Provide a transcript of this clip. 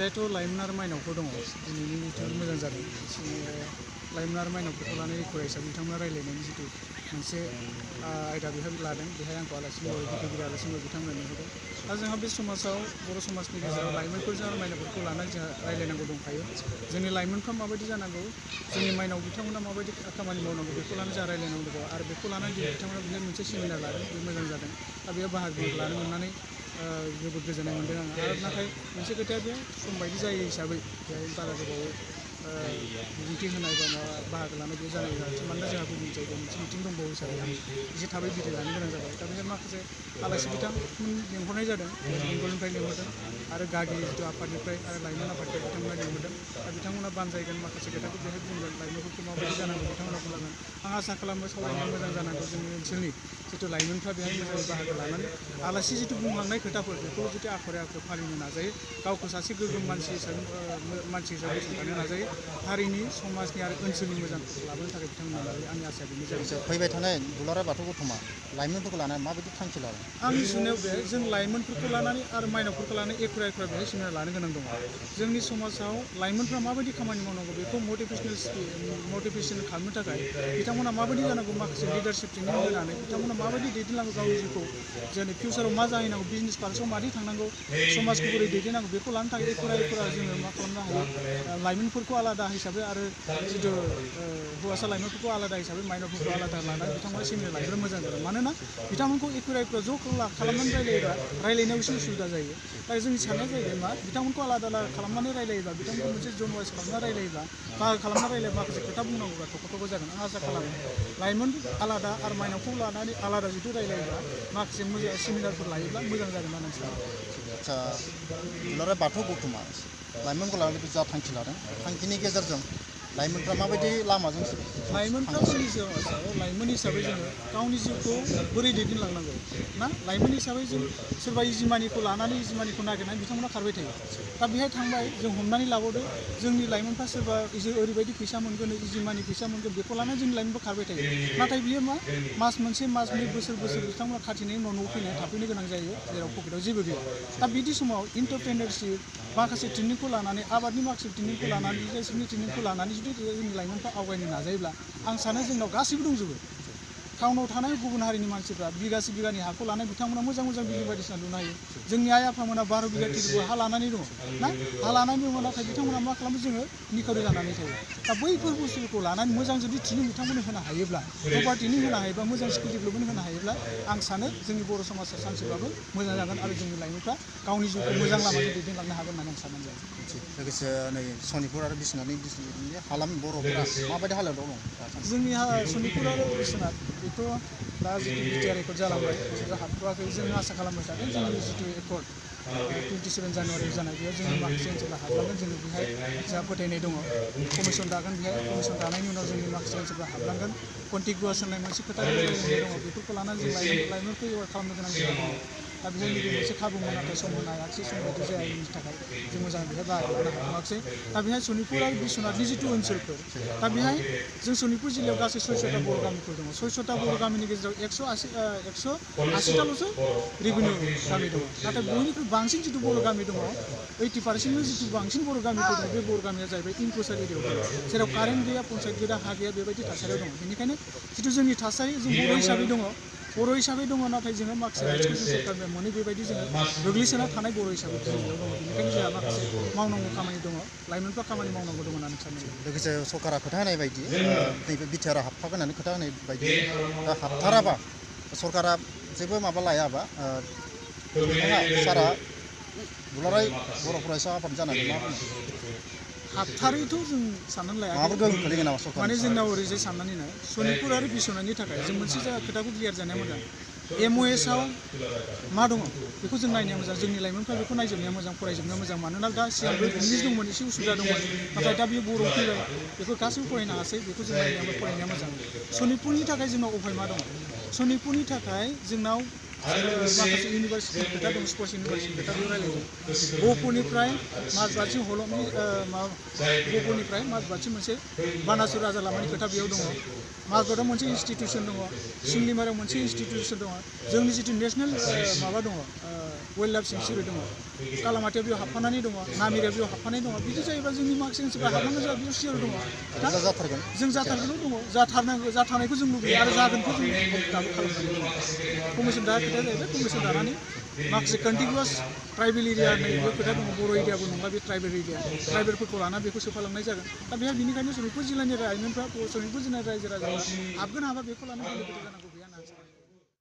खोथायाथ' लाइमोन आरो माइनावफोर दङ दिनैनि मिटिं मोजां जादों लाइमोन आरो माइनावफोरखौ लानानै फरायसा हिसाबै बिथांमोना रायज्लायनायनि जिथु मोनसे आयदा बेहाय लादों बेहाय आंखौ आलासि महरै गिदिर आलासि महरै बिथांमोना नुहरदों दा जोंहा बे समाजाव बर' समाजनि गेजेराव लाइमोनफोरजों आरो माइनावफोरखौ लानानै जोंहा रायज्लायनांगौ दंखायो जोंनि लाइमोनफ्रा माबायदि जानांगौ जोंनि माइनाव बिथांमोना माबायदि खामानि मावनांगौ बेखौ लानानै जोंहा रायज्लायनांगौ दङ आरो बेखौ लानानै बिथांमोना बेहाय मोनसे सेमिनार लादों बे मोजां जादों दा बेयाव बाहागो लानो मोननानै जोबोद गोजोननाय मोनदों आं आरो नाथाय मोनसे खोथाया बे सम बायदि जायो हिसाबै बेहाय बारा गोबाव बिबुंथि होनाय बा माबा बाहागो लानाय बे जानाय मानोना जोंहा गुबुन जायगायाव मोनसे मिटिं दंबावो हिसाबै आं एसे थाबै बिदाय लानो गोनां जाबाय दा बेहाय माखासे आलासि बिथांमोन लेंहरनाय जादों बेंगलनिफ्राय लेंहरदों आरो गागि जिथु आफादनिफ्राय आरो लाइमोन आफादनिफ्राय बिथांमोना लेंहरदों दा बिथांमोना बानजायगोन माखासे खोथाखौ बेहाय बुंगोन लाइमोनफोरखौ माबायदि जानांगौ बिथांमोना बुंलांगोन आं आसा खालामो सावरायनाया मोजां जानांगौ जोंनि ओनसोलनि जिथु लाइमोनफ्रा बेहाय मोजाङै बाहागो लानानै आलासि जिथु बुंलांनाय खोथाफोर बेखौ जुदि आखरे आखरे फालिनो नाजायो गावखौ सासे गोग्गोम मानसि हिसाबै गसंथानो नाजायो हारिनि समाजनि आरो ओनसोलनि मोजांखौ लाबोनो थाखाय बिथांमोना नाजायो आंनि आसाया बेनो जायो फैबाय थानाय दुलाराय बाथौ गौथुमा लाइमोनफोरखौ लानानै माबायदि थांखि लादों आंनि सुनायाव बे जों लाइमोनफोरखौ लानानै आरो माइनावफोरखौ लानानै एखुरा बेहाय सेमिनार लानो गोनां दङ जोंनि समाजाव लाइमोनफ्रा माबायदि खामानि मावनांगौ बेखौ मटिभेसन खालामनो थाखाय बिथांमोना माबायदि जानांगौ माखासे लिडारशिप ट्रेनिं होनानै बिथांमोना माबायदि दैदेनलांगौ गावनि जिउखौ जोंनि फिउचाराव मा जाहैनांगौ बिजनेस पार्सनाव मादि थांनांगौ समाजखौ बोरै दैदेननांगौ बेखौ लानो थाखाय एखुरा जोङो मा खालामनो हायो लाइमोनफोरखौ आलादा हिसाबै आरो जिथु हौवासा लाइमोनफोरखौ आलादा हिसाबै माइनरफोरखौ आलादा लानानै बिथांमोना सेमिनार लायोब्ला मोजां जागोन मानोना बिथांमोनखौ एखुरा ज' खालामनानै रायलायनायाव एसे उसुबिदा जायो दा जोंनि साननाया जाहैबाय मा बिथांमोनखौ आलादा खालामनानै रायलायोब्ला बिथांमोनखौ मोनसे जन वाइस खालामना रायलायोब्ला बाहागो खालामना रायलायोब्ला माखासे खोथा बुंनांगौब्ला थख' जागोन आं आसा खालामो लाइमोन आलादा आरो माइनावखौ लानानै आलादा जुदि रायलायोब्ला माखासे मोजां सेमिनारफोर लायोब्ला मोजां जागोन होननानै आं सानो आदसा दुलाराय बाथौ गौथुमा लाइमोनखौ लानानै जा थांखि लादों थांखिनि गेजेरजों लाइमोनफ्रा माबायदि लामाजों लाइमोनफ्रा जोंनि समाजाव लाइमोन हिसाबै जोङो गावनि जिउखौ बोरै दैदेनलांनांगौ ना लाइमोन हिसाबै जों सोरबा इजिमानिखौ लानानै इजिमानिखौ नागिरनानै बिथांमोना खारबाय थायो दा बेहाय थांबाय जों हमनानै लाबावदो जोंनि लाइमोनफ्रा सोरबा ओरैबायदि फैसा मोनगोन इजिमानि फैसा मोनगोन बेखौ लानानै जोंनि लाइमोनफ्रा खारबाय थायो नाथाय बियो मा मास मोनसे मास मोननै बोसोर बिथांमोना खाथिनायनि उनाव न'आव फैनानै थाफैनो गोनां जायो जेराव पकेटाव जेबो गैया दा बिदि समाव इन्टारप्रेनारशिप माखासे ट्रेनिंखौ लानानै आबादनि माखासे ट्रेनिंखौ लानानै बिजनेसनि ट्रेनिंखौ लानानै जुदि जोंनि लाइमोनफ्रा आवगायनो नाजायोब्ला आं सानो जोंनाव गासैबो दंजोबो टाउनाव थानाय गुबुन हारिनि मानसिफ्रा बिगासे बिगानि हाखौ लानानै बिथांमोना मोजां बिल्डिं बायदिसिना लुनो हायो जोंनि आइ आफामोना 12 बिगा 13 बिगा हा लानानै दङ ना हा लानानै दङ नाथाय बिथांमोना मा खालामो जोङो निखावरि जानानै थायो दा बैफोर बुस्थुफोरखौ लानानै मोजां जुदि ट्रेनिं बिथांमोननो होनो हायोब्ला प्रपार ट्रेनिं होनो हायोब्ला मोजां स्किल डेभेलपमेन्ट होनो हायोब्ला आं सानो जोंनि बर' समाजा सानसेबाबो मोजां जागोन आरो जोंनि लाइमोनफ्रा गावनि जिउखौ मोजां लामाजों दैदेनलांनो हागोन होननानै आं साननानै लायो लोगोसे नै सनितपुर आरो बिश्वनाथनि हालाम बर'फोरा माबायदि हालोदाव दं जोंनि सनितपुर आरो बिश्वनाथ बेथ' दा जितु बिटिआर एकर्ड जालांबाय बिसोरो हाबथ'वाखै जों आसा खालामबाय थादों जोंनि जितु एकर्ड 27 जानुवारियाव जानाय बेयाव जोंनि माखासे ओनसोलफ्रा हाबलांगोन जोङो बेहाय जोंहा फोथायनाय दङ कमिसन दागोन बेहाय कमिसन दानायनि उनाव जोंनि माखासे ओनसोलफ्रा हाबलांगोन कन्टिगुवास होननाय मोनसे खोथा रायलायनाय दङ बेफोरखौ लानानै जों लाइमोनखौ एवार्ड खालामनो गोनां जादों दा बेहाय नैबे मोनसे खाबु नाथाय सम होनो हायाखिसै सम बायदि जायैनि थाखाय जों मोजां बेहाय बाहागो लानो हाथ'वाखिसै दा बेहाय सनितपुर आरो बिश्वनाथनि जितु ओनसोलफोर दा बेहाय जों सनितपुर जिल्लायाव गासै 600टा बर' गामिफोर दङ 600टा बर' गामिनि गेजेराव 180टाल'सो रेभिनिउ गामि दङ नाथाय बयनिख्रुइ बांसिन जितु बर' गामि दङ 80% जितु बांसिन बर' गामिफोर दङ बे बर' गामिया जाहैबाय इनक्लुसार एरियायाव दङ जेराव कारेन्ट गैया पन्सायत गैया हा गैया बेबायदि थासारियाव दङ बेनिखायनो जितु जोंनि थासारि जों बर' हिसाबै दङ नाथाय जोङो माखासे राइट्सखौ जों सरकारनिफ्राय मोनै बेबायदि जोङो गोग्लैसोना थानाय बर' हिसाबै जोंनियाव दङ बेनिखायनो जोंहा माखासे मावनांगौ खामानि दङ लाइमोनफ्रा खामानि मावनांगौ दङ होननानै सानो लोगोसे सरकारा खोथा होनाय बायदि नैबे बिटिआर हाबफागोन होननानै खोथा होनाय बायदि दा हाबथाराबा सरकारा जेबो माबा लायाबा नोंथाङा सारा दुलाराय बर' फरायसा आफाद जानानै मा बुङो हाबथारैथ' जों साननानै लाया माबाफोर गोहोम खोलैगोन नामा सरकार माने जोंनाव ओरैजाय साननानै नाय सनितपुर आरो बिश्वनाथनि थाखाय जों मोनसे खोथाखौ क्लियार जानाया मोजां MOSआव मा दङ बेखौ जों नायनाया मोजां जोंनि लाइमोनफ्रा बेखौ नायजोबनाया मोजां फरायजोबनाया मोजां मानोना दा सिगांबो इंलिस दंमोन एसे उसुबिदा दंमोन नाथाय दा बेयो बर' फैबाय बेखौ गासैबो फरायनो हासै बेखौ जों फरायनाया मोजां सनितपुरनि थाखाय जोंनाव अफाय मा दङ सनितपुरनि थाखाय जोंनाव माखासे इउनिभार्सिटिनि खोथा दं स्पर्ट्स इउनिभार्सिटिनि खोथा बेयाव रायलायदों गहपुरनिफ्राय माजबाटसिम गहपुरनिफ्राय माजबाटसिम मोनसे बानासुर राजा लामानि खोथा बेयाव दङ माजबाटआव मोनसे इनस्टिटिउसन दङ सिंलिमाराव मोनसे इनस्टिटिउसन दङ जोंनि जितु नेसनेल माबा दङ वाइल्ड लाइफ सेंक्सुरि दङ कालामाटिया बेयाव हाबफानानै दङ नामेरिया बेयाव हाबफानाय दङ बिदि जायोबा जोंनि माखासे ओनसोलफ्रा हाबनांगौ जोंहा बेयाव सियर दङ जाथारगोन जों जाथारगोनल' दङ जाथारनांगौ जाथारनायखौ जों लुबैयो आरो जागोनखौ जों दाबो खालामनानै दङ कमिसन दा खोथाया जाहैबाय कमिसन दानानै माखासे कन्टिगुवास ट्राइबेल एरिया होननाय बे खोथा दङ बर' एरियाबो नङा बे ट्राइबेल एरिया ट्राइबेलफोरखौ लाना बेखौ सोफालांनाय जागोन दा बेहा बेनिखायनो सनितपुर जिल्लानि लाइमोनफ्रा सनितपुर जिल्लानि रायजो राजाफ्रा हाबगोन हाबा बेखौ लानानै जानांगौ गैया होनना